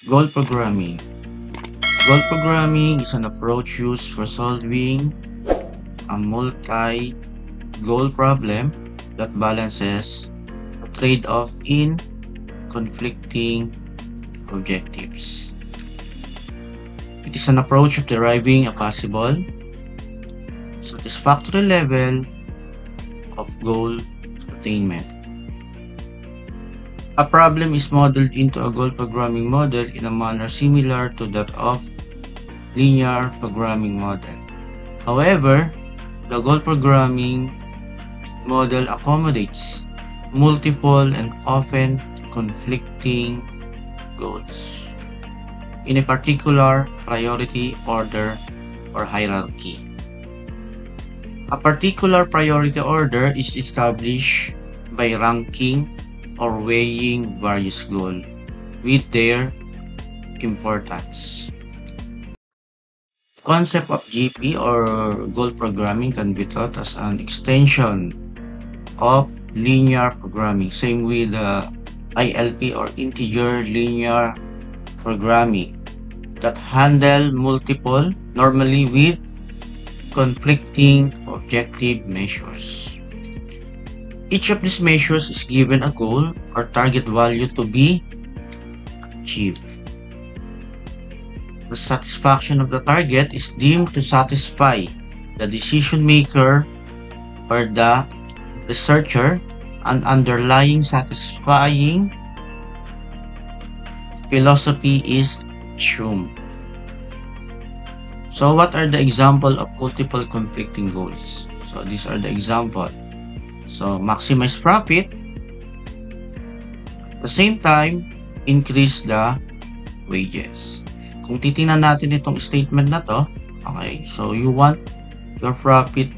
Goal programming. Goal programming is an approach used for solving a multi-goal problem that balances a trade-off in conflicting objectives. It is an approach of deriving a possible satisfactory level of goal attainment. A problem is modeled into a goal programming model in a manner similar to that of linear programming model. However, the goal programming model accommodates multiple and often conflicting goals in a particular priority order or hierarchy. A particular priority order is established by ranking or weighing various goals with their importance. Concept of GP or goal programming can be thought as an extension of linear programming, same with ILP or integer linear programming that handle multiple, normally with conflicting objective measures. Each of these measures is given a goal or target value to be achieved. The satisfaction of the target is deemed to satisfy the decision maker or the researcher, and underlying satisfying philosophy is assumed. So what are the example of multiple conflicting goals? So these are the example. So maximize profit, at the same time, increase the wages. Kung titingnan natin itong statement na to, okay, so you want your profit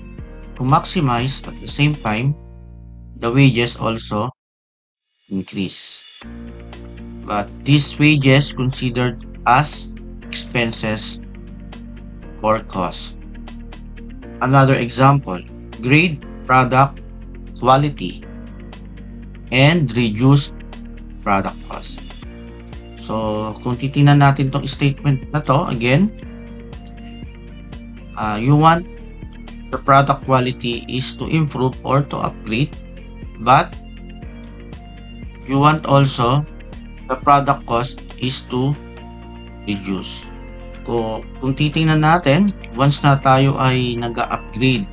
to maximize, at the same time, the wages also increase. But these wages considered as expenses or cost. Another example, grade, product, quality, and reduce product cost. So, kung titingnan natin tong statement na to, again, you want the product quality is to improve or to upgrade, but you want also the product cost is to reduce. Kung titingnan natin, once na tayo ay nag-upgrade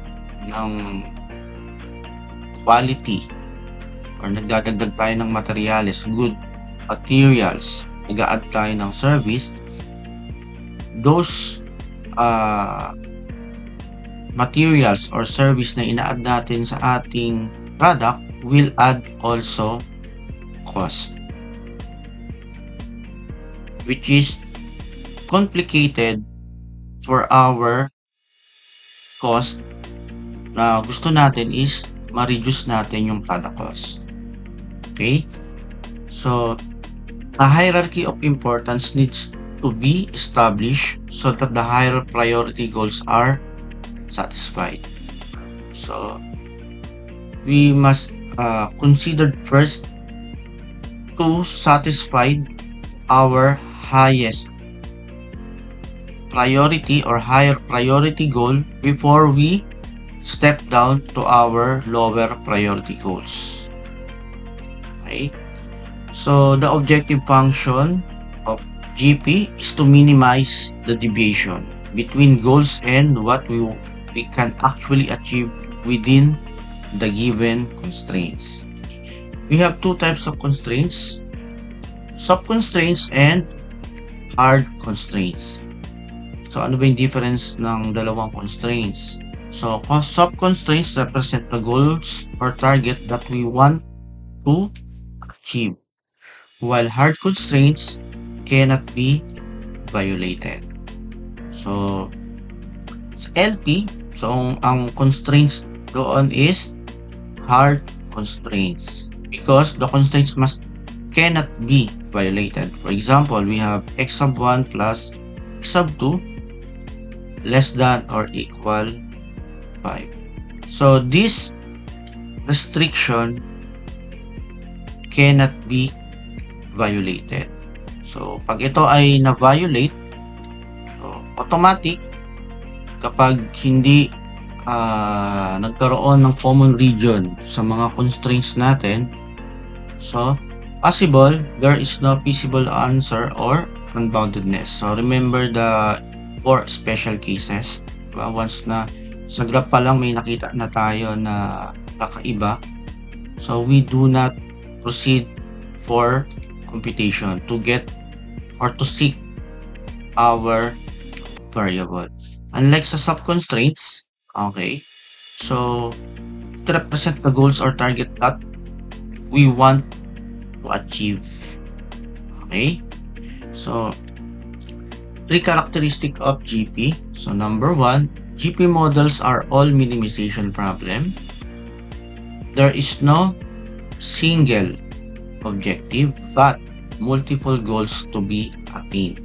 ng quality or nagdadagdag tayo ng materials, good materials, nag-a-add tayo ng service, those materials or service na ina-add natin sa ating product will add also cost, which is complicated for our cost na gusto natin is ma-reduce natin yung product cost. Okay? So, a hierarchy of importance needs to be established so that the higher priority goals are satisfied. So, we must consider first to satisfy our highest priority or higher priority goal before we step down to our lower priority goals. Okay? So, the objective function of GP is to minimize the deviation between goals and what we can actually achieve within the given constraints. We have two types of constraints, soft constraints and hard constraints. So, ano ba yung difference ng dalawang constraints? So, soft constraints represent the goals or target that we want to achieve, while hard constraints cannot be violated. So, sa LP, so ang constraints doon is hard constraints because the constraints cannot be violated. For example, we have x sub 1 plus x sub 2 less than or equal 5. So this restriction cannot be violated. So, pag ito ay na-violate, so, automatic, kapag hindi nagkaroon ng common region sa mga constraints natin, so, possible, there is no feasible answer or unboundedness. So, remember the 4 special cases. Once na sa graph pa lang may nakita na tayo na kakaiba, so we do not proceed for computation to get or to seek our variable. Unlike sa sub-constraints, okay, so to represent the goals or target that we want to achieve. Okay, so 3 characteristics of GP. So number 1, GP models are all minimization problem. There is no single objective but multiple goals to be attained.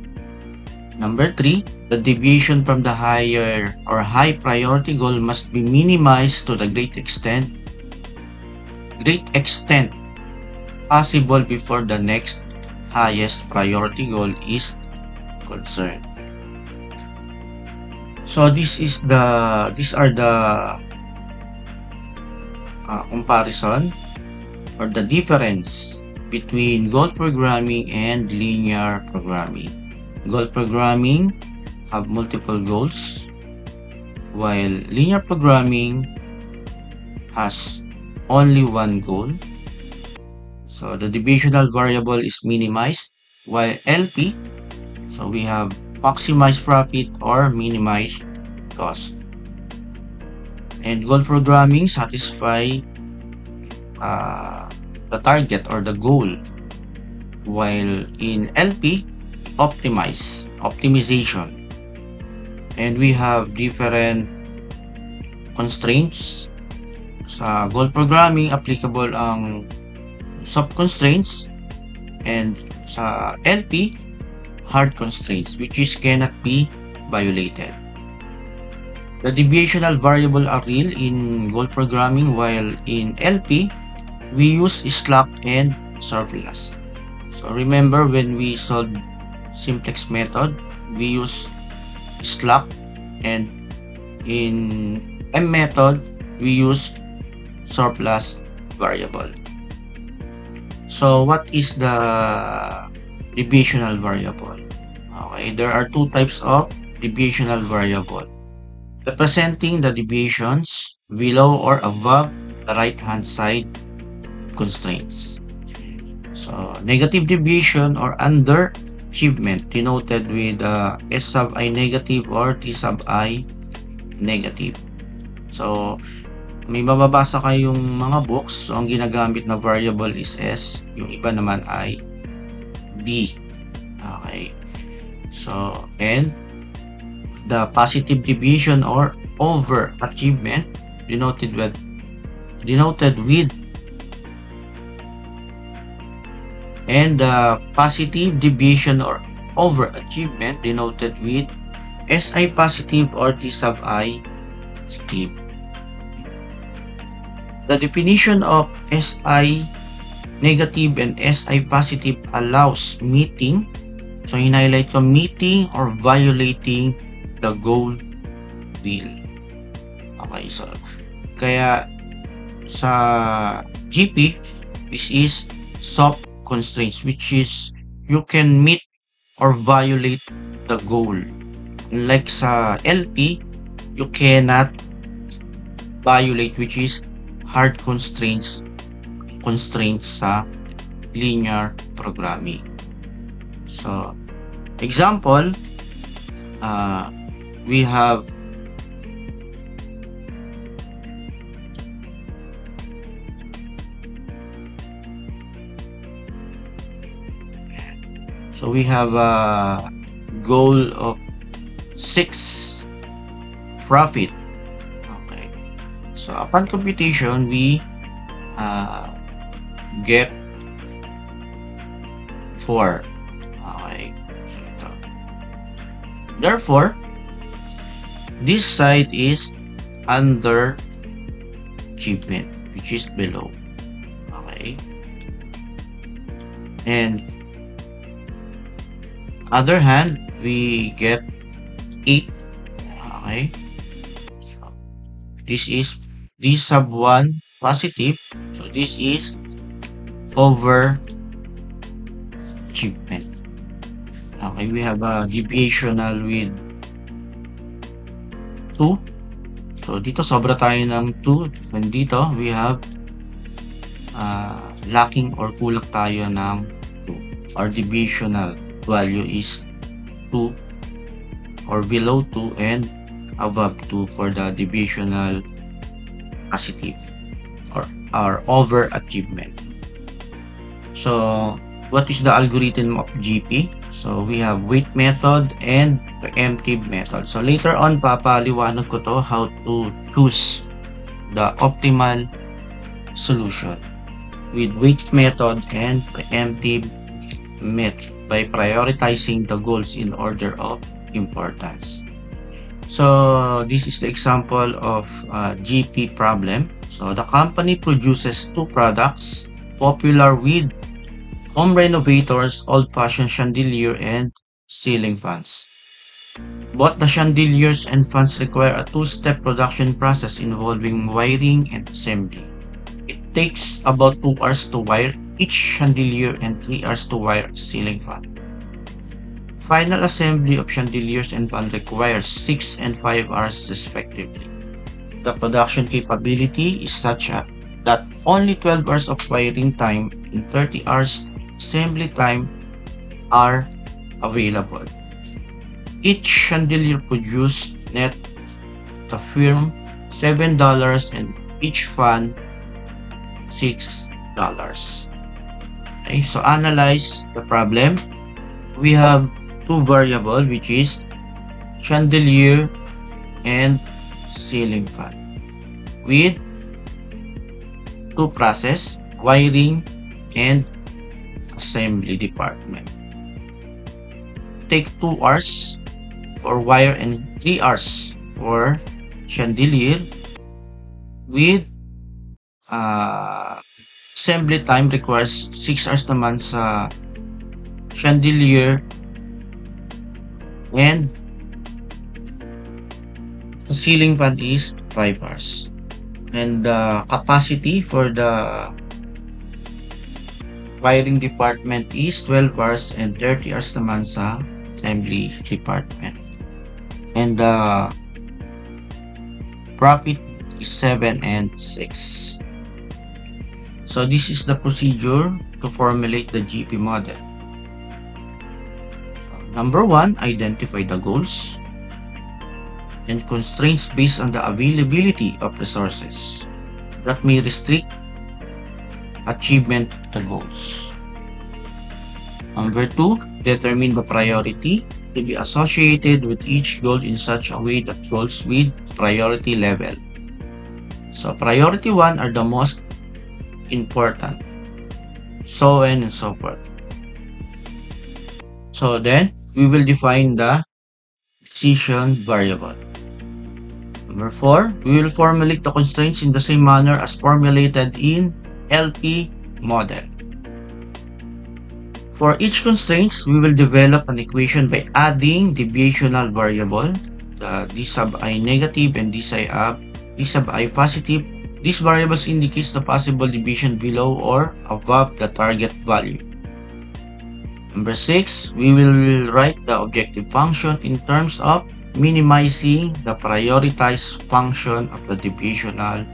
Number 3, the deviation from the higher or high priority goal must be minimized to the great extent possible before the next highest priority goal is concerned. So these are the comparison or the difference between goal programming and linear programming. Goal programming have multiple goals, while linear programming has only one goal. So the deviational variable is minimized, while LP, so we have maximize profit or minimize cost. And goal programming satisfy the target or the goal, while in LP, optimization. And we have different constraints. Sa goal programming, applicable ang soft constraints, and sa LP, hard constraints, which is cannot be violated. The deviational variable are real in goal programming, while in LP, we use slack and surplus. So remember, when we solve simplex method, we use slack, and in M method, we use surplus variable. So what is the deviational variable? Okay, there are 2 types of deviational variable, representing the deviations below or above the right-hand side constraints. So negative deviation or underachievement denoted with S sub I negative or T sub I negative. So may mababasa kayong mga books, so ang ginagamit na variable is S, yung iba naman ay D. Okay, so and the positive deviation or overachievement denoted with and the positive deviation or overachievement denoted with SI positive or T sub I skip. The definition of SI negative and SI positive allows meeting, so in-highlight ko, meeting or violating the goal deal. Okay, so kaya sa GP, this is soft constraints, which is you can meet or violate the goal. Like sa LP, you cannot violate, which is hard constraints sa linear programming. So example, we have a goal of 6 profit. Okay, so upon computation, we get 4. Okay, so ito. Therefore, this side is under achievement, which is below. Okay, and Other hand, we get 8. Okay. This is D sub 1 positive. So this is over achievement. Okay, we have a deviational with 2. So dito sobra tayo ng 2. And dito we have lacking or kulang tayo ng 2. Our deviational value is 2 or below 2 and above 2 for the deviational positive or over achievement. So what is the algorithm of GP? So we have weight method and preemptive method. So later on papaliwanag ko to how to choose the optimal solution with weight method and preemptive method by prioritizing the goals in order of importance. So this is the example of GP problem. So the company produces 2 products popular with home renovators, old-fashioned chandelier, and ceiling fans. Both the chandeliers and fans require a 2-step production process involving wiring and assembly. It takes about 2 hours to wire each chandelier and 3 hours to wire a ceiling fan. Final assembly of chandeliers and fan requires 6 and 5 hours respectively. The production capability is such that only 12 hours of wiring time and 30 hours assembly time are available. Each chandelier produced net the firm $7 and each fan $6. Okay, so analyze the problem. We have 2 variables, which is chandelier and ceiling fan with 2 process, wiring and assembly department. Take 2 hours for wire and 3 hours for chandelier with assembly time requires 6 hours naman sa chandelier and the ceiling fan is 5 hours. And the capacity for the wiring department is 12 hours and 30 hours naman sa assembly department. And the profit is 7 and 6. So this is the procedure to formulate the GP model. Number 1, identify the goals and constraints based on the availability of resources that may restrict achievement of the goals. Number 2, determine the priority to be associated with each goal in such a way that goals with priority level. So priority 1 are the most important, so on and so forth. So then we will define the decision variable. Number 4, we will formulate the constraints in the same manner as formulated in LP model. For each constraints, we will develop an equation by adding deviational variable, the d sub I negative and d sub I positive. These variables indicates the possible deviation below or above the target value. Number 6, we will write the objective function in terms of minimizing the prioritized function of the deviational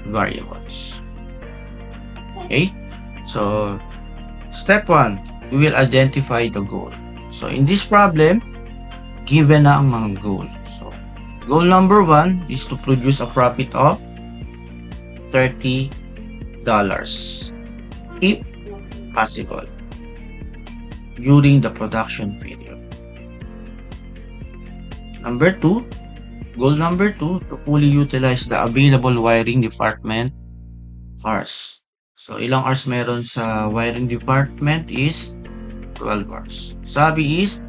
variables. Okay, so step 1, we will identify the goal. So in this problem, given na ang mga goal. So goal number 1 is to produce a profit of $30 if possible during the production period. Number 2, goal number 2, to fully utilize the available wiring department hours. So, ilang hours meron sa wiring department is 12 hours. Sabi is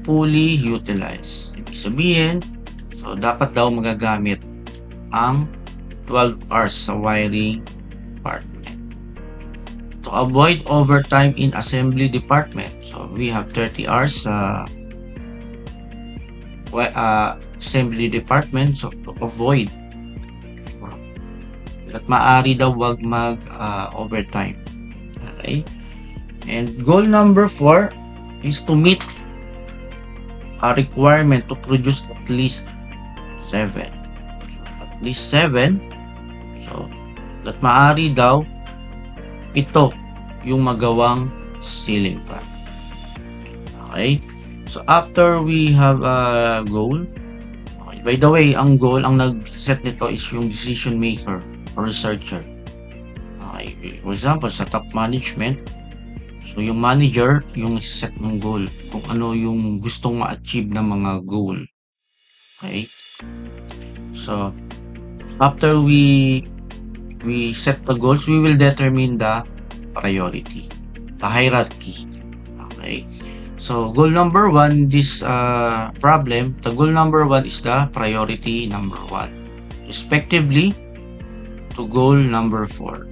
fully utilized. Ibig sabihin, so dapat daw magagamit ang 12 hours sa wiring department. to avoid overtime in assembly department. So we have 30 hours assembly department, so to avoid at maaari daw wag mag overtime. Okay? And goal number 4 is to meet a requirement to produce at least 7. So, at least 7. So, at maaari daw ito yung magawang ceiling fan. Okay? So, after we have a goal, okay, by the way, ang goal, ang nag-set nito is yung decision maker or researcher. Okay? For example, sa top management, so yung manager, yung set ng goal, kung ano yung gustong ma-achieve ng mga goal. Okay? So, after we set the goals, we will determine the priority, the hierarchy. Okay? So, goal number 1, this problem, the goal number 1 is the priority number 1, respectively to goal number 4.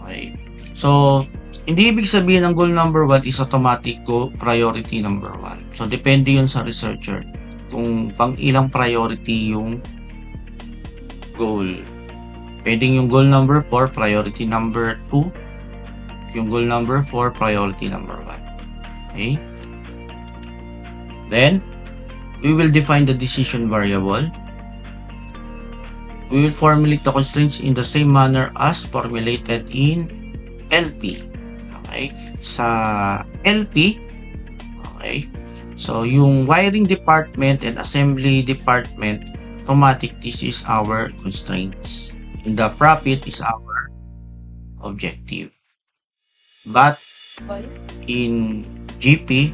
Okay? So, hindi ibig sabihin ang goal number 1 is automatic go priority number 1. So, depende yun sa researcher kung pang ilang priority yung goal. Pwedeng yung goal number 4, priority number 2. Yung goal number 4, priority number 1. Okay? Then, we will define the decision variable. We will formulate the constraints in the same manner as formulated in LP. Okay? Sa LP, okay? So, yung wiring department and assembly department, automatic, this is our constraints. And the profit is our objective. But, in GP,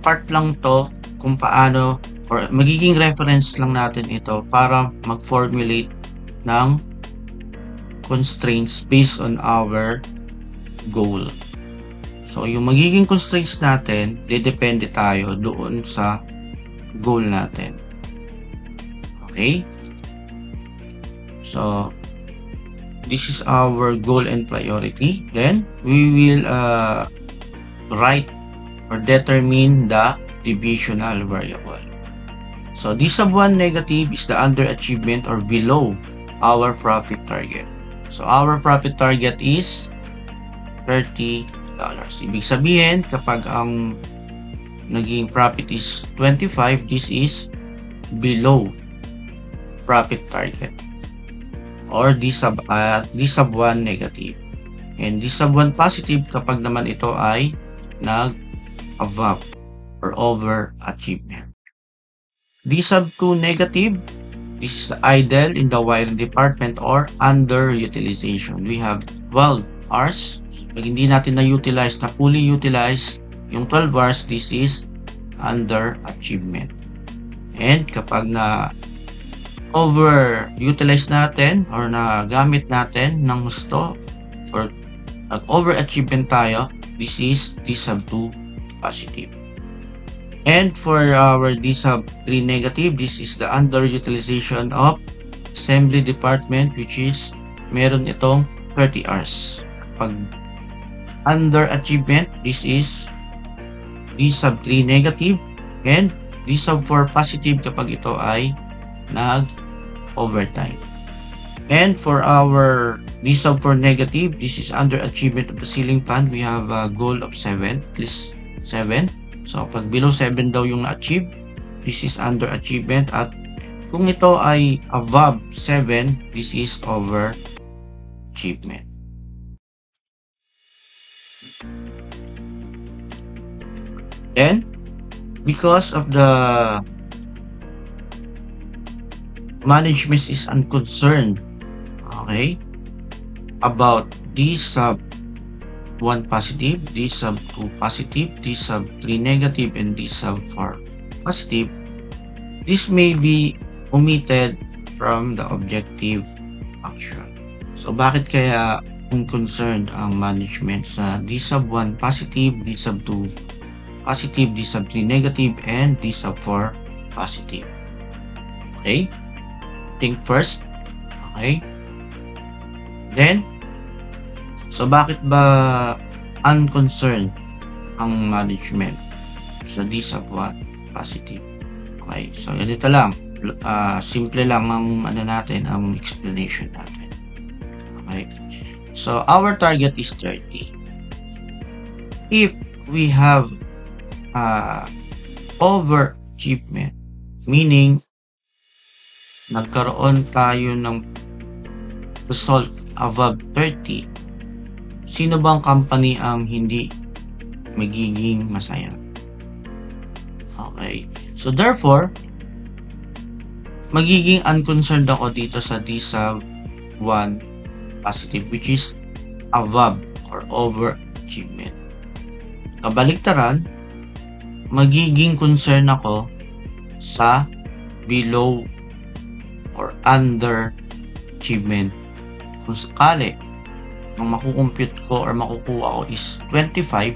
part lang to kung paano, or magiging reference lang natin ito para mag-formulate ng constraints based on our goal. So, yung magiging constraints natin, depende tayo doon sa goal natin. Okay? So, this is our goal and priority. Then, we will write or determine the divisional variable. So, D sub 1 negative is the underachievement or below our profit target. So, our profit target is $30. Ibig sabihin, kapag ang naging profit is 25, this is below profit target. Or D sub 1 negative. And D sub 1 positive kapag naman ito ay nag-above or overachievement. D sub 2 negative, this is the idle in the wiring department or underutilization. We have 12 hours. So, pag hindi natin na-utilize, na fully utilize yung 12 hours, this is underachievement. And kapag na overutilize natin or nagamit natin ng gusto or nag-overachievement tayo, this is D sub 2 positive. And for our D sub 3 negative, this is the underutilization of assembly department, which is meron itong 30 hours. Pag underachievement, this is D sub 3 negative, and D sub 4 positive kapag ito ay nag-overtime. And for our D sub 4 negative, this is underachievement of the ceiling fan. We have a goal of 7, at least 7. So, pag below 7 daw yung na-achieve, this is underachievement. At kung ito ay above 7, this is overachievement. Then, because of the management is unconcerned, okay, about D sub 1 positive, D sub 2 positive, D sub 3 negative, and D sub 4 positive, this may be omitted from the objective function. So, bakit kaya unconcerned ang management sa D sub 1 positive, D sub 2 positive, D sub 3 negative, and D sub 4 positive? Okay? Think first. Okay? Then, So, bakit ba unconcerned ang management sa D sub 1 positive? Okay, so ganito lang. Simple lang ang natin, ang explanation natin. Okay. So, our target is 30. If we have overachievement, meaning nagkaroon tayo ng result above 30, sino bang company ang hindi magiging masaya? Okay. So, therefore, magiging unconcerned ako dito sa D sub 1 positive, which is above or overachievement. Kabaliktaran, magiging concern ako sa below or under achievement. Kung sakali, ang makukompute ko or makukuha ko is 25,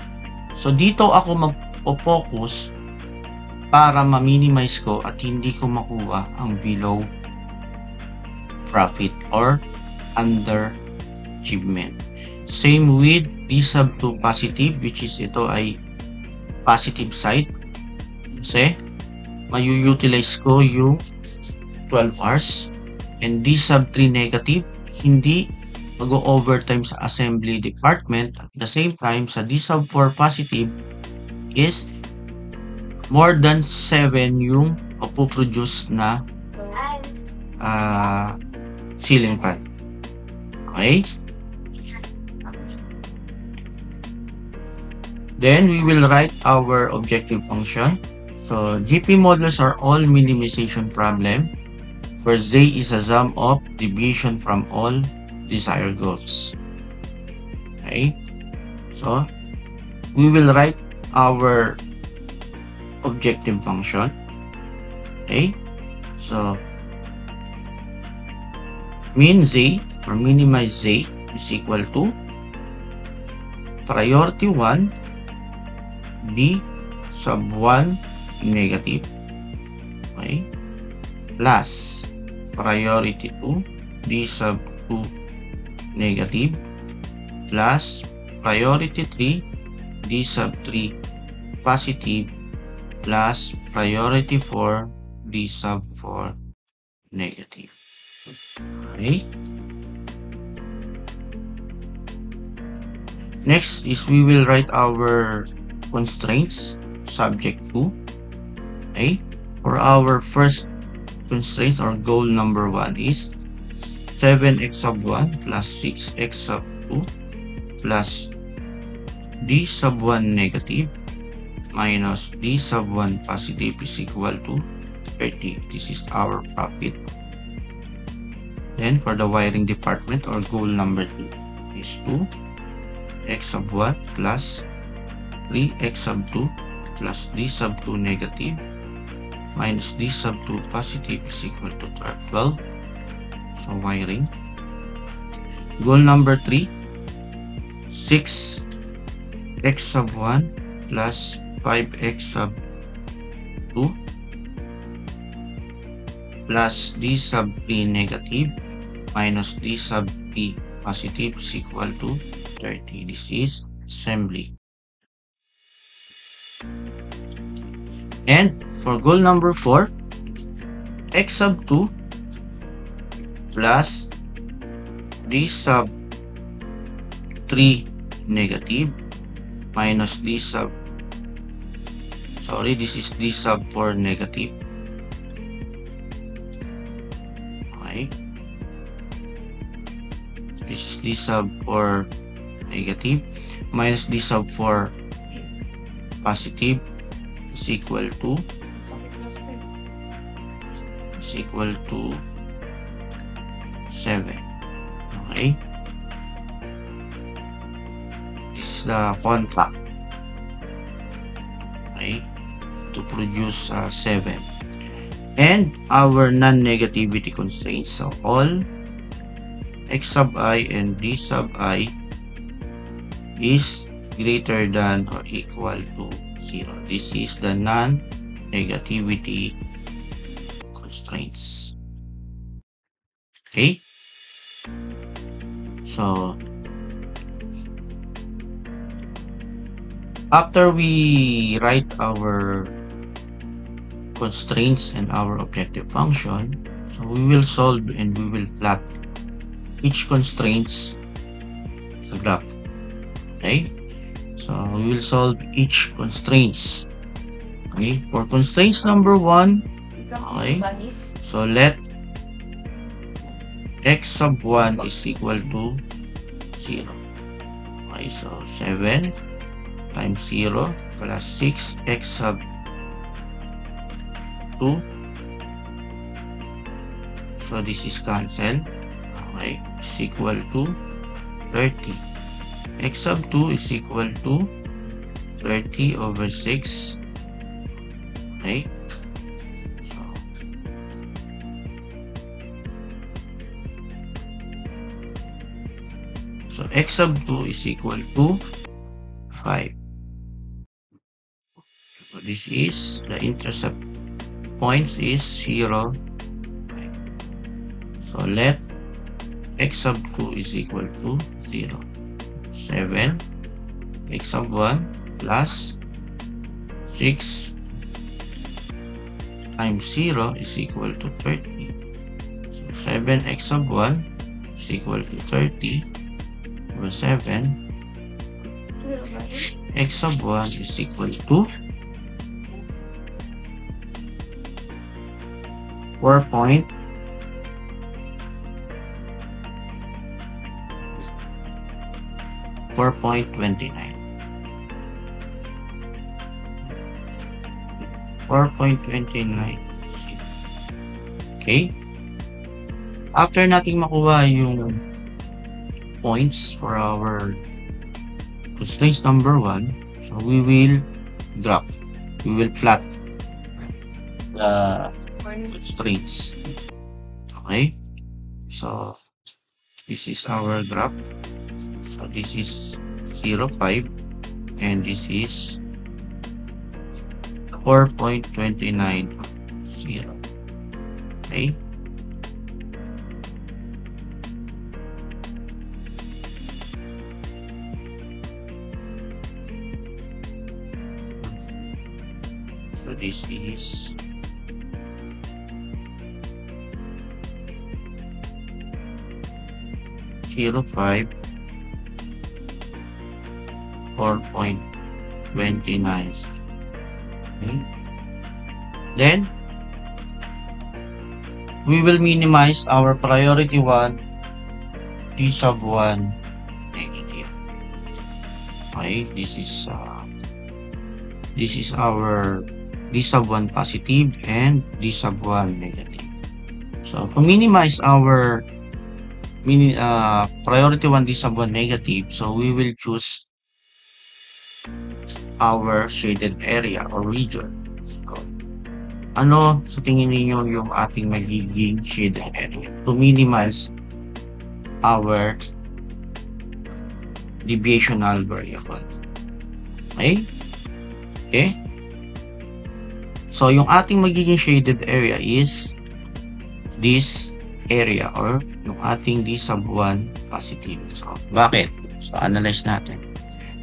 so dito ako mag-focus para ma-minimize ko at hindi ko makuha ang below profit or under achievement. Same with D sub 2 positive, which is ito ay positive side. Kasi mayu-utilize ko yung 12 hours. And D sub 3 negative, hindi mag-overtime sa assembly department. At the same time, sa D sub 4 positive is more than 7 yung mapuproduce na ceiling fan. Okay? Then, we will write our objective function. So, GP models are all minimization problem where Z is a sum of deviation from all desired goals. Okay? So, we will write our objective function. Okay? So, min Z or minimize Z is equal to priority 1 D sub 1 negative, okay, plus priority 2 D sub 2 negative plus priority 3 D sub 3 positive plus priority 4 D sub 4 negative. Okay. Next is we will write our constraints subject to. Okay. For our first constraint or goal number 1 is 7x sub 1 plus 6x sub 2 plus D sub 1 negative minus D sub 1 positive is equal to 30. This is our profit. Then for the wiring department or goal number 2 is 2x sub 1 plus 3x sub 2 plus D sub 2 negative minus D sub 2 positive is equal to 12. So wiring. Goal number 3, 6x sub 1 plus 5x sub 2 plus D sub 3 negative minus D sub 3 positive is equal to 30. This is assembly. And for goal number 4, x sub 2 plus D sub 3 negative minus D sub, this is D sub 4 negative. Okay. This is D sub 4 negative minus D sub 4 positive is equal to 7. Okay. This is the contract. Okay. To produce 7. And our non-negativity constraints. So all x sub I and D sub I is greater than or equal to 0. This is the non-negativity constraints. Okay. So After we write our constraints and our objective function, so we will solve and we will plot each constraints sa graph. Okay? So we will solve each constraints. Okay? For constraints number 1, okay? So let x sub 1 is equal to 0. Okay, so 7 times 0 plus 6 x sub 2. So this is cancelled. Okay, is equal to 30. X sub 2 is equal to 30 over 6. Okay. So x sub 2 is equal to 5. So this is the intercept points is 0. Okay. So let x sub 2 is equal to 0. 7 x sub 1 plus 6 times 0 is equal to 30. So 7 x sub 1 is equal to 30 over 7 x sub 1 is equal to 4.29. Okay. After nating makuha yung points for our constraints number 1, so we will graph. We will plot the constraints. Okay. So this is our graph. So this is 0, 5, and this is 4.29, 0. Okay. So this is 0, 5, 4.29. Okay. Then we will minimize our priority 1 d sub 1 negative. Okay, this is our d sub 1 positive and d sub 1 negative. So to minimize our priority 1 d sub 1 negative, so we will choose our shaded area or region. So, ano sa tingin niyo yung ating magiging shaded area to minimize our deviational variable? Okay? Okay? So, yung ating magiging shaded area is this area or yung ating d sub 1 positive. So, bakit? So, analyze natin.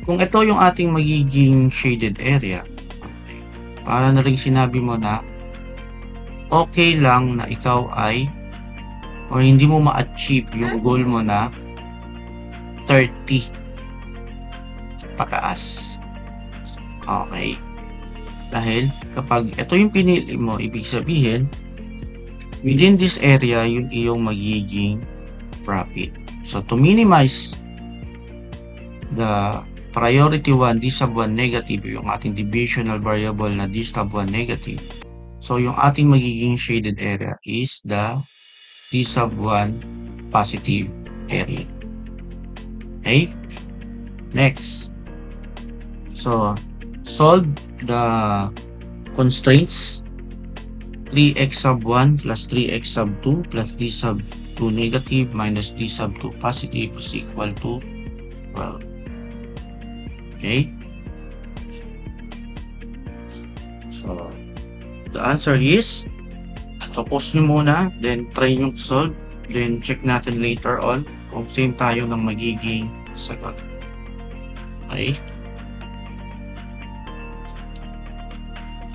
Kung ito yung ating magiging shaded area, okay, para na rin sinabi mo na okay lang na ikaw ay or hindi mo ma-achieve yung goal mo na 30 pataas. Okay. Dahil kapag ito yung pinili mo, ibig sabihin within this area yung iyong magiging profit. So to minimize the priority 1 d sub 1 negative, yung ating deviational variable na d sub 1 negative, so yung ating magiging shaded area is the d sub 1 positive area. Okay? Next. So, solve the constraints 3x sub 1 plus 3x sub 2 plus d sub 2 negative minus d sub 2 positive is equal to 12. Okay? So, the answer is, so pause nyo muna, then try nyo solve, then check natin later on kung same tayo ng magiging sagot. Okay?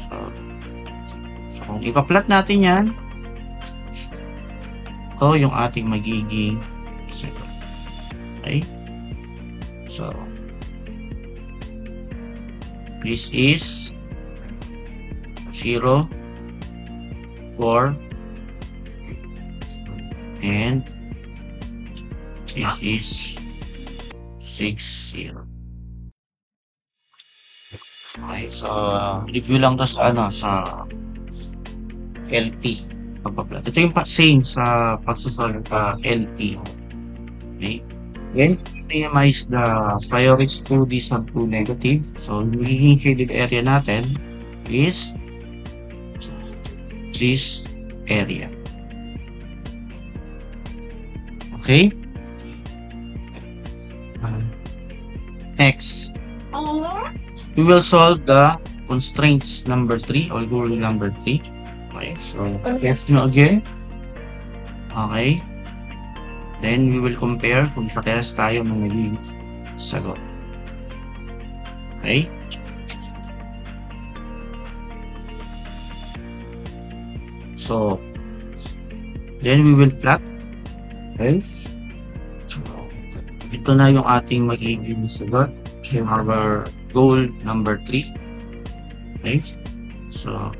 So kung ipa-plot natin yan, ito yung ating magiging zero. Okay? So, this is 0, 4, and this is 6, 0. Okay, so review lang to sa LP pagpa-plot. Ito yung same sa pagsusolve LP. Okay? Then, minimize the priority to D sub 2 negative. So, yung magiging shaded area natin is this area. Okay? Next, we will solve the constraints number 3 or goal number 3. Okay, so test nyo again. Okay. Then we will compare kung parehas tayo ng naging sagot. Okay. So, then we will plot. Okay. So, ito na yung ating magiging sagot. Our goal number 3. Okay. So,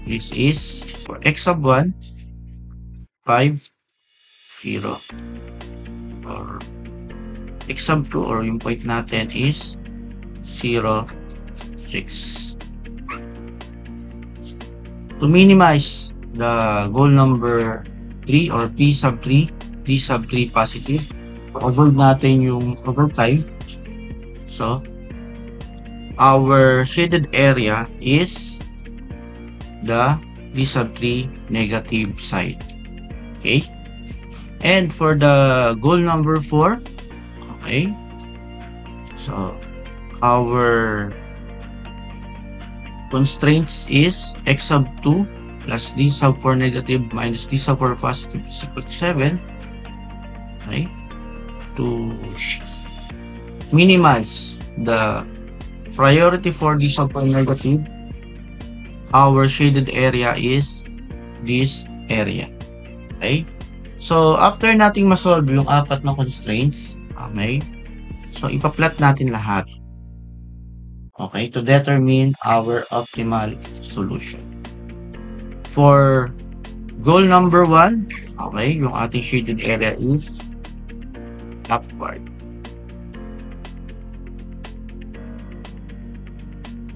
this is for x sub 1, 5, 0. Or x sub 2 or yung point natin is 0, 6. To minimize the goal number 3 or p sub 3, d sub 3 positive, avoid natin yung overtime. So, our shaded area is the d sub 3 negative side. Okay? And for the goal number 4, okay? So, our constraints is x sub 2 plus d sub 4 negative minus d sub 4 positive is equal to 7. Okay? To minimize the priority for d sub 4 negative, our shaded area is this area. Okay? So, after nating masolve yung 4 na constraints, okay? So, ipa-plot natin lahat. Okay? To determine our optimal solution. For goal number 1, okay? Yung ating shaded area is upward.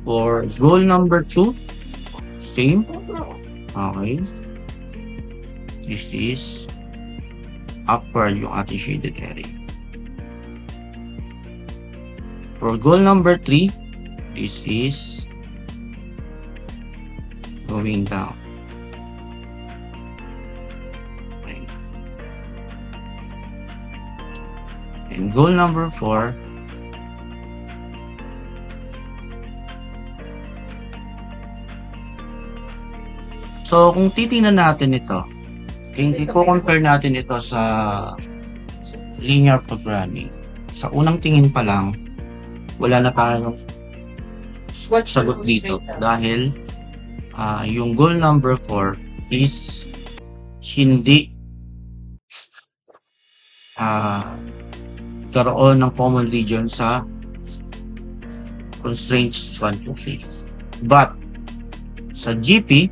For goal number 2, same. Okay. This is upward yung ating shaded area. For goal number 3, this is going down. Okay. And goal number 4, so, kung titingnan natin ito, i-compare natin ito sa linear programming. Sa unang tingin pa lang, wala na tayong sagot dito. Dahil yung goal number 4 is hindi karoon ng common region sa constraints 1 to 6. But, sa GP,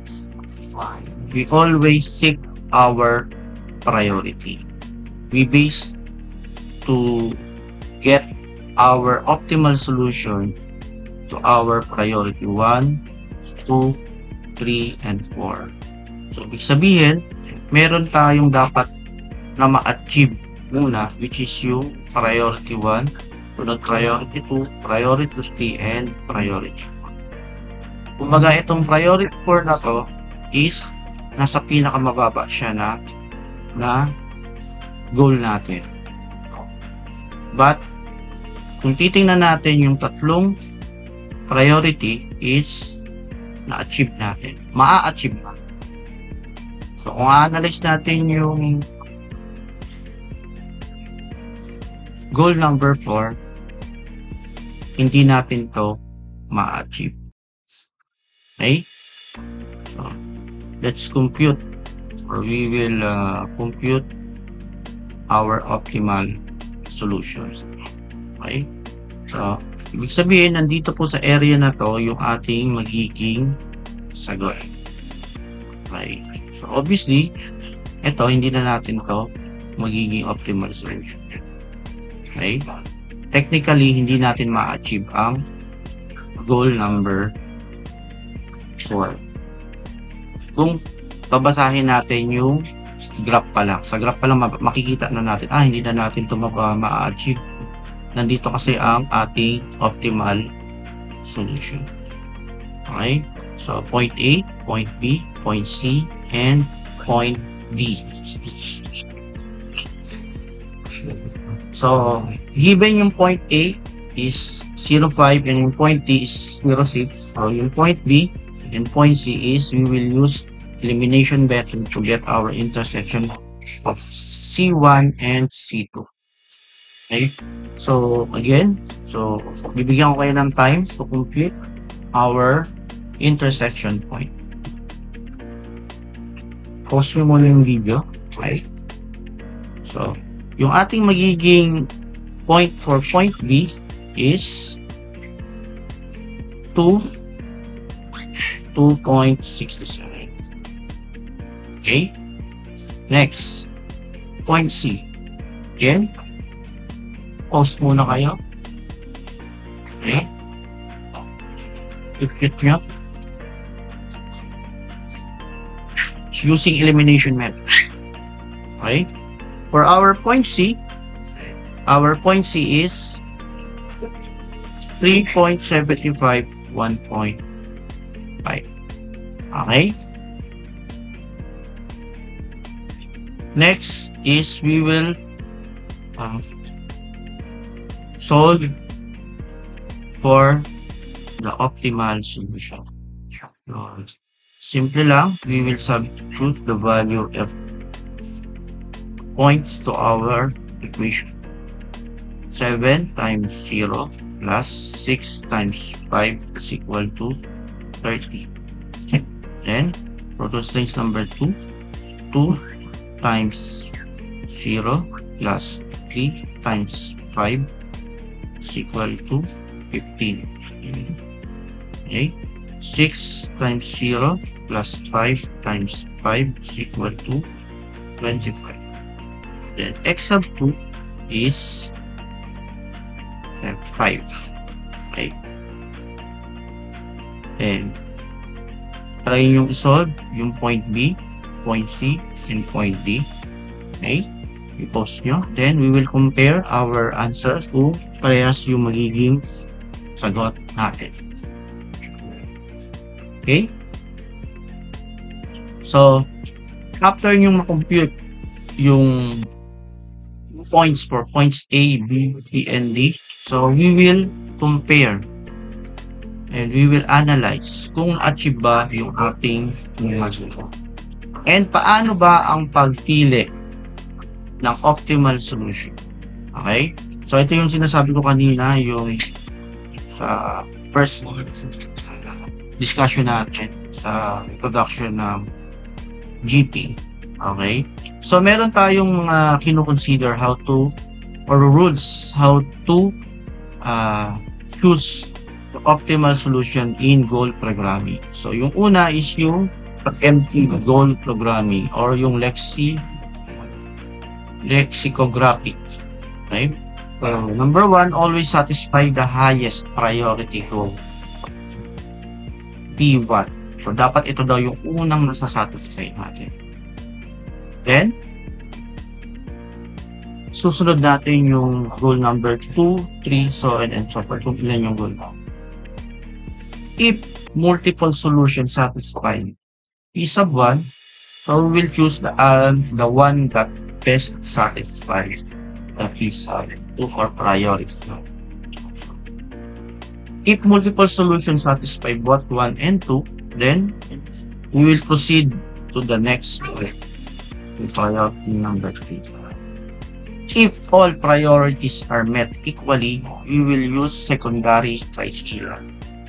we always seek our priority. We base to get our optimal solution to our priority 1, 2, 3, and 4. So, ibig sabihin, meron tayong dapat na ma-achieve muna, which is yung priority 1, sunod priority 2, priority 3, and priority 4. Kumbaga, itong priority 4 na to is nasa pinakamababa siya na goal natin. But, kung titingnan natin yung tatlong priority is na-achieve natin. Ma-achieve na. So, kung a-analyze natin yung goal number 4, hindi natin to ma-achieve. Okay? So, let's compute, or we will compute our optimal solution. Okay? So, ibig sabihin, nandito po sa area na to, yung ating magiging sagot. Okay? So, obviously, ito, hindi na natin to magiging optimal solution. Okay? Technically, hindi natin ma-achieve ang goal number 4. Kung babasahin natin yung graph pa lang, sa graph pa lang makikita na natin, hindi na natin ito ma-achieve. Nandito kasi ang ating optimal solution. Okay? So, point A, point B, point C, and point D. So, given yung point A is 0.5 and yung point D is 0.6. So, yung point B and point C is we will use elimination method to get our intersection of C1 and C2. Okay? So, again, bibigyan ko kayo ng time to complete our intersection point. Pause mo muna yung video. Okay? So, yung ating magiging point for point B is 2.67. Okay? Next, point C. Again, pause muna kayo. Okay? Click nyo. Using elimination method. Okay? For our point C is 3.75, 1.5. Okay? Next is we will solve for the optimal solution. Simple lang, we will substitute the value of points to our equation. 7 times 0 plus 6 times 5 is equal to 30. Then, produce things number 2. 2 times 0 plus 3 times 5 is equal to 15. Okay? 6 times 0 plus 5 times 5 is equal to 25. Then x sub 2 is 5. Okay. And try yung isolve yung point B, point C, and point D. Okay. I-post nyo. Then we will compare our answer kung parehas yung magiging sagot natin. Okay? So, after yung makompute yung points for points A, B, C, and D, so we will compare and we will analyze kung achieve ba yung ating mga. And paano ba ang pagpili ng optimal solution? Okay? So, ito yung sinasabi ko kanina, yung sa first discussion natin sa introduction ng GP. Okay? So, meron tayong mga kino-consider how to, or rules, how to choose the optimal solution in goal programming. So, yung una is yung empty goal programming or yung lexicographic. Okay? So, number 1, always satisfy the highest priority goal. P1. So, dapat ito daw yung unang nasasatisfy natin. Then, susunod natin yung goal number 2, 3, so on and so forth. Kung ilan yung goal. If multiple solutions satisfy P sub 1, so we will choose the one that best satisfies the P sub 2 for priority. If multiple solutions satisfy both 1 and 2, then we will proceed to the next step. Priority number 3. If all priorities are met equally, we will use secondary criteria.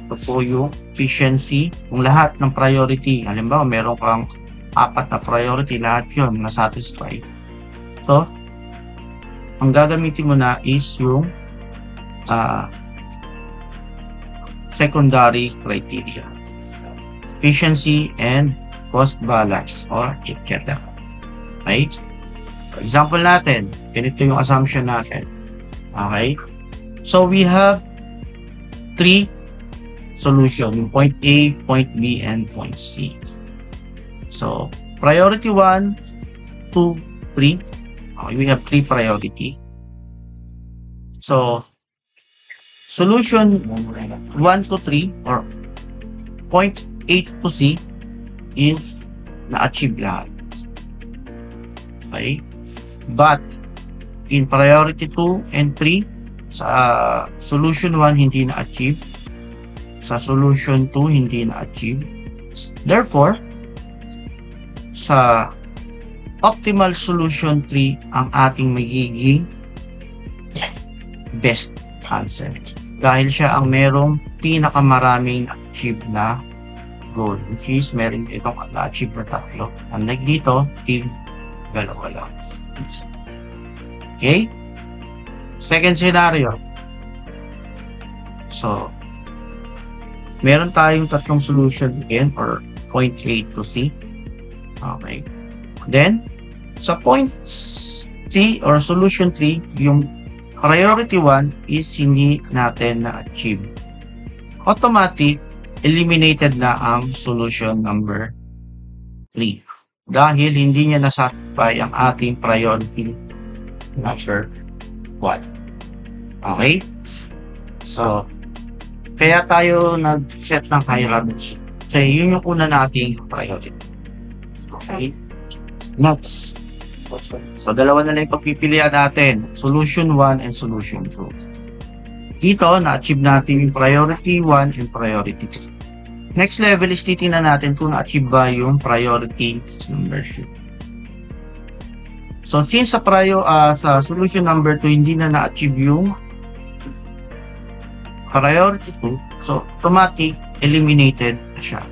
Ito po yung efficiency. Kung lahat ng priority, halimbawa meron kang 4 na priority, lahat yun na-satisfy. So, ang gagamitin mo na is yung secondary criteria. Efficiency and cost balance or together. Okay? For example natin, ganito yung assumption natin. Okay? So, we have 3 solution, yung point A, point B, and point C. So, priority 1, 2, 3. Okay, we have 3 priority. So, solution 1 to 3 or point A to C is na-achieve lahat. Okay? But, in priority 2 and 3, sa solution 1 hindi na-achieve. Sa solution 2 hindi na-achieve. Therefore, sa optimal solution 3 ang ating magiging best answer. Dahil siya ang merong pinakamaraming achieve na goal, which is meron itong na-achieve na 3. Unlike dito, team dalawa lang. Okay? Second scenario. So, meron tayong 3 solution again or point A to C. Okay. Then, sa point C or solution 3, yung priority 1 is hindi natin na-achieve. Automatic, eliminated na ang solution number 3. Dahil hindi niya nasatisfy ang ating priority number 1. Okay? So, kaya tayo nag-set ng hierarchy. So, yun yung una nating priority. Okay? Next. So, dalawa na lang yung pagpipilian natin. Solution 1 and solution 2. Dito, na-achieve natin yung priority 1 and priority 2. Next level is titingnan natin kung na-achieve ba yung priority number 2. So, since sa solution number 2, hindi na na-achieve yung priority 2, so automatic eliminated na siya.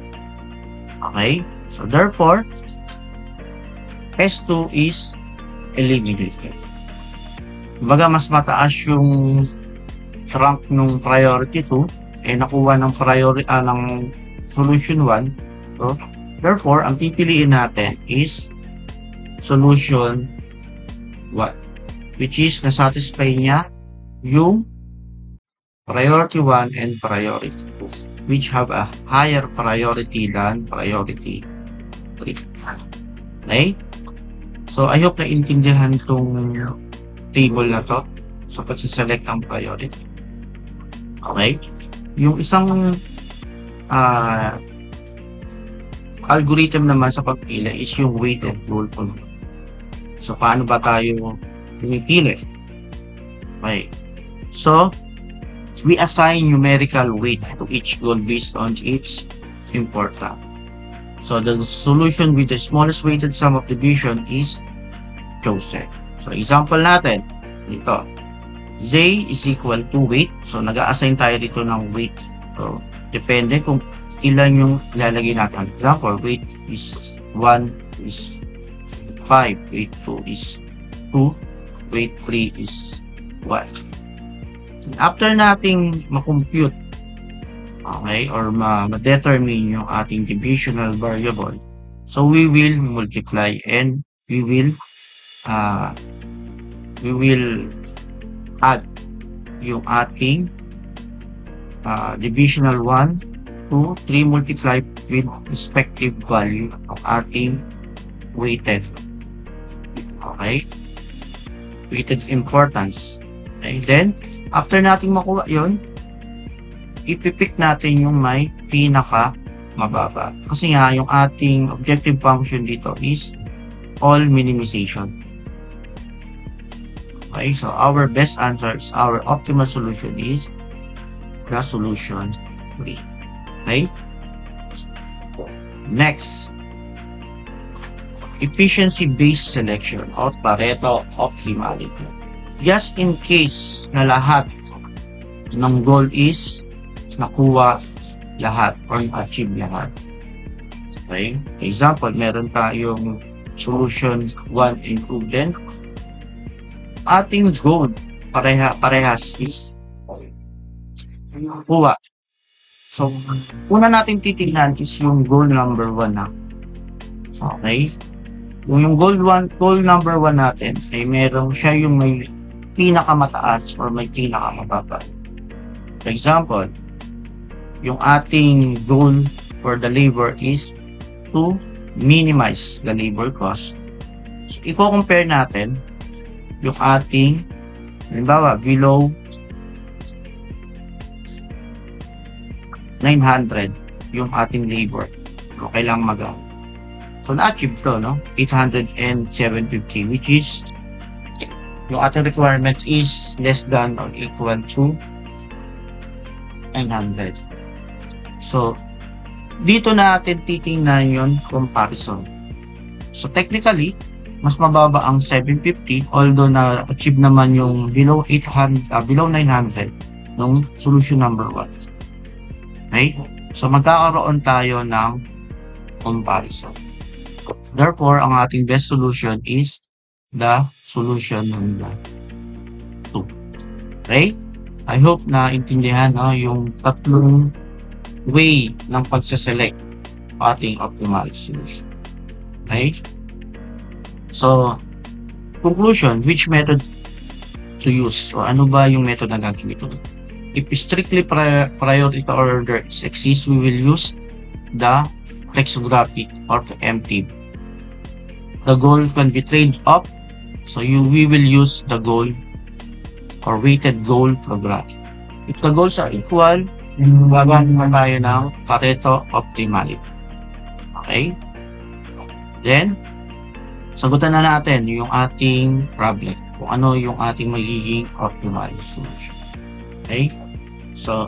Okay? So, therefore, S2 is eliminated. Kumbaga, mas mataas yung rank ng priority 2, nakuha ng priority ng solution 1. So, therefore, ang pipiliin natin is solution 1, which is nasatisfy niya yung priority 1 and priority 2, which have a higher priority than priority 3. Okay? So, I hope na intindihan itong table na to sa pagsiselect ang priority. Okay? Yung isang algorithm naman sa pagpili is yung weighted rule. So, paano ba tayo pumipili? Okay. So, we assign numerical weight to each goal based on its importance. So, the solution with the smallest weighted sum of division is chosen. So, example natin, dito. Z is equal to weight. So, nag-a-assign tayo dito ng weight. So, depende kung ilan yung lalagay natin. Example, weight is 1 is 5, weight 2 is 2, weight 3 is 1. After nating makompute, okay, or ma-determine yung ating divisional variable, so we will multiply and we will add yung ating divisional 1, 2, 3 multiplied with respective value of ating weighted. Okay? Weighted importance. Okay, then, after natin makuha yun, ipipick natin yung may pinaka mababa. Kasi nga, yung ating objective function dito is all minimization. Okay, so our best answer is our optimal solution is the solution 3. Okay? Next, efficiency-based selection or Pareto optimality. Just in case na lahat ng goal is nakuha lahat or na-achieve lahat. Okay? Example, meron tayong solution 1 equivalent. Ating goal, parehas is kuha. So, una natin titignan is yung goal number 1 na. Okay? Yung goal number 1 natin ay siya yung may pinakamataas or may pinakamababa. For example, yung ating goal for the labor is to minimize the labor cost. So, i-compare natin yung ating, halimbawa, below 900 yung ating labor. So, kailangan magawa. So, na-achieve to, no? 807.50, which is yung ating requirement is less than or equal to 900. So, dito natin titingnan yung comparison. So, technically, mas mababa ang 750 although na-achieve naman yung below 900 ng solution number 1. Okay? So, magkakaroon tayo ng comparison. Therefore, ang ating best solution is the solution number 2. Okay? I hope na intindihan yung tatlong way ng pagsaselect ating optimal solution. Okay? So, conclusion, which method to use? O ano ba yung method na gagamitin? If strictly priority order exists, we will use the flexographic or MTIB. The goal can be traded up, so we will use the goal or weighted goal program. If the goals are equal, gagamit tayo ng Pareto optimality. Okay? Then, sagutan na natin yung ating problem. Kung ano yung ating magiging optimal solution. Okay? So,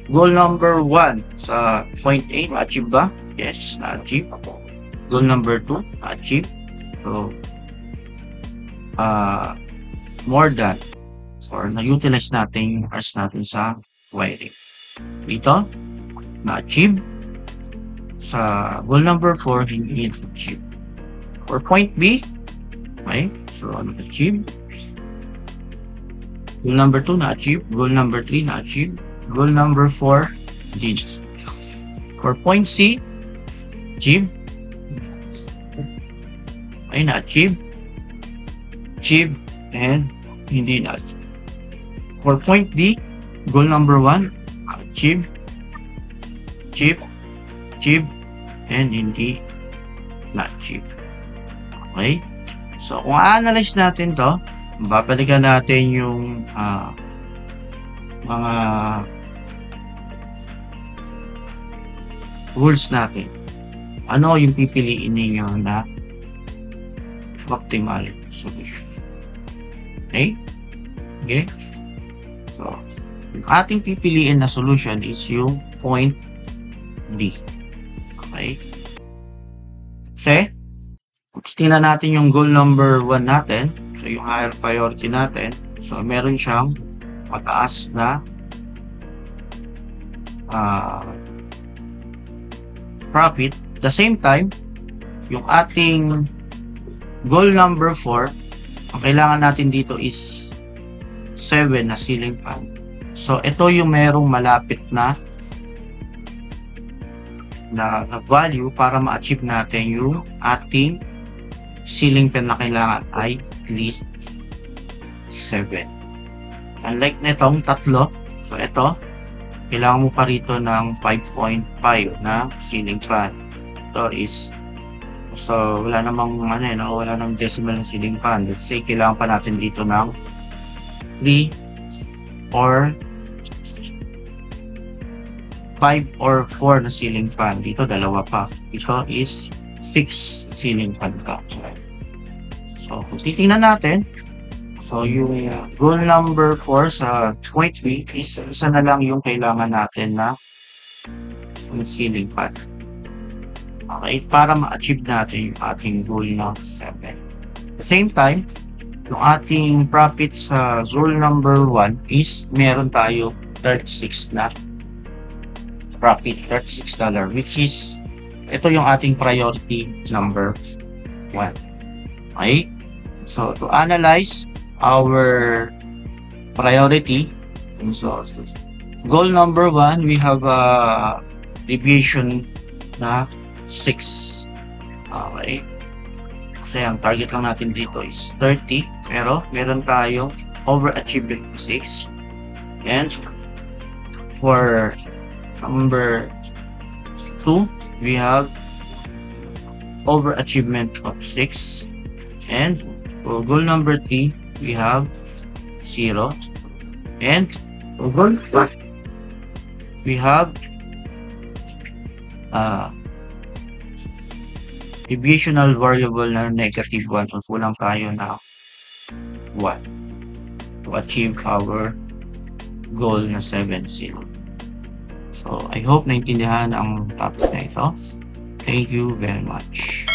goal number 1 sa point A, na-achieve ba? Yes, na-achieve. Goal number 2, na-achieve. So, more than or na-utilize natin yung hours natin sa wiring. Dito, na-achieve. Sa goal number 4, hindi na-achieve. For point B, okay, so na-achieve. Goal number 2, na-achieve. Goal number 3, na-achieve. Goal number 4, hindi. For point C, achieve. Ay, na-achieve. Achieve. And hindi na-achieve. For point D, goal number 1, achieve. Achieve. Achieve. And hindi na-achieve. Okay? So, kung a-analyze natin to, babalikan natin yung mga rules natin. Ano yung pipiliin ninyo na optimal solution? Okay? Okay? So, yung ating pipiliin na solution is yung point D. Okay? Kasi, tingnan natin yung goal number 1 natin. So, yung higher priority natin. So, meron siyang mataas na profit. At the same time, yung ating goal number 4, ang kailangan natin dito is 7 na ceiling fan. So, ito yung merong malapit na value para ma-achieve natin yung ating ceiling fan na kailangan ay at least 7. Unlike netong tatlo, so ito, kailangan mo pa rito ng 5.5 na ceiling fan. Ito is, so wala namang wala namang decimal ng ceiling fan. Let's say, kailangan pa natin dito ng 3 or 5 or 4 na ceiling fan. Dito, dalawa pa. Ito is 6 ceiling fan ka. So, kung titingnan natin, so yung goal number 4 sa point B is isa na lang yung kailangan natin na ceiling fan. Okay, para ma-achieve natin yung ating goal na 7. At the same time, yung ating profit sa goal number 1 is meron tayo 36 na profit, $36, which is, ito yung ating priority number 1. Okay? So, to analyze our priority, so, goal number 1, we have a deviation na 6. Okay? Kasi ang target lang natin dito is 30, pero meron tayong overachievement 6. And for number 2, we have overachievement of 6. And for goal number 3, we have 0. And for goal 4, we have deviational variable na -1. So, kulang tayo na 1 to achieve our goal na 7-0. So, I hope naintindihan ang topic na ito. Thank you very much.